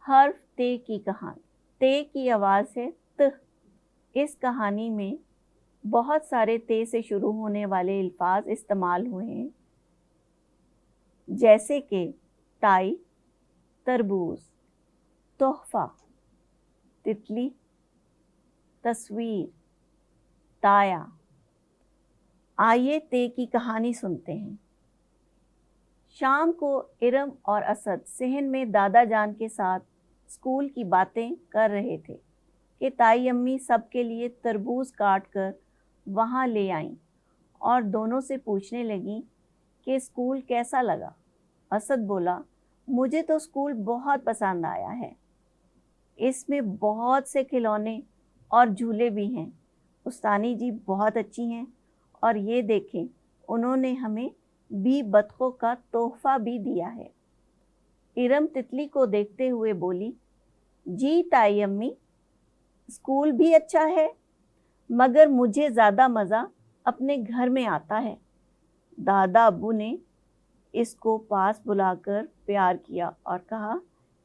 حرف تے کی کہانی۔ تے کی آواز ہے ت۔ اس کہانی میں بہت سارے تے سے شروع ہونے والے الفاظ استعمال ہوئے ہیں، جیسے کہ ٹائی، تربوز، تحفہ، تتلی، تصویر، تایا۔ آئیے تے کی کہانی سنتے ہیں۔ شام کو ارم اور اسد صحن میں دادا جان کے ساتھ اسکول کی باتیں کر رہے تھے کہ تائی امی سب کے لیے تربوز کاٹ کر وہاں لے آئیں اور دونوں سے پوچھنے لگیں کہ اسکول کیسا لگا۔ اسد بولا، مجھے تو اسکول بہت پسند آیا ہے، اس میں بہت سے کھلونے اور جھولے بھی ہیں، استانی جی بہت اچھی ہیں، اور یہ دیکھیں انہوں نے ہمیں 20 بطخوں کا تحفہ بھی دیا ہے۔ ارم تتلی کو دیکھتے ہوئے بولی، جی تائی امی، اسکول بھی اچھا ہے، مگر مجھے زیادہ مزہ اپنے گھر میں آتا ہے۔ دادا ابو نے اس کو پاس بلا کر پیار کیا اور کہا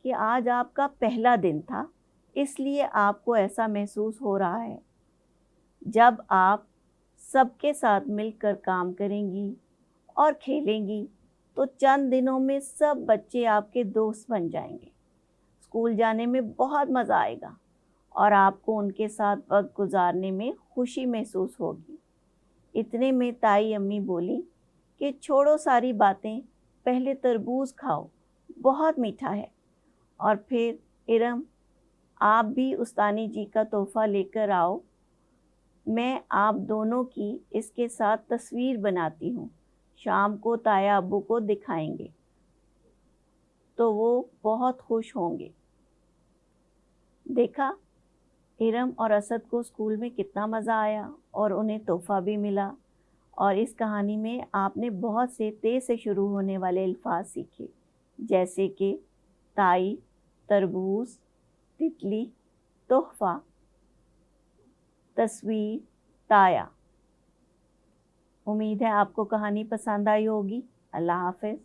کہ آج آپ کا پہلا دن تھا، اس لیے آپ کو ایسا محسوس ہو رہا ہے۔ جب آپ سب کے ساتھ مل کر کام کریں گی اور کھیلیں گی تو چند دنوں میں سب بچے آپ کے دوست بن جائیں گے۔ اسکول جانے میں بہت مزہ آئے گا اور آپ کو ان کے ساتھ وقت گزارنے میں خوشی محسوس ہوگی۔ اتنے میں تائی امی بولی کہ چھوڑو ساری باتیں، پہلے تربوز کھاؤ، بہت میٹھا ہے، اور پھر ارم آپ بھی استانی جی کا تحفہ لے کر آؤ، میں آپ دونوں کی اس کے ساتھ تصویر بناتی ہوں، شام کو تایا ابو کو دکھائیں گے تو وہ بہت خوش ہوں گے۔ دیکھا ارم اور اسد کو اسکول میں کتنا مزہ آیا اور انہیں تحفہ بھی ملا، اور اس کہانی میں آپ نے بہت سے تے سے شروع ہونے والے الفاظ سیکھے، جیسے کہ تائی، تربوز، تتلی، تحفہ، تصویر، تایا۔ امید ہے آپ کو کہانی پسند آئی ہوگی۔ اللہ حافظ۔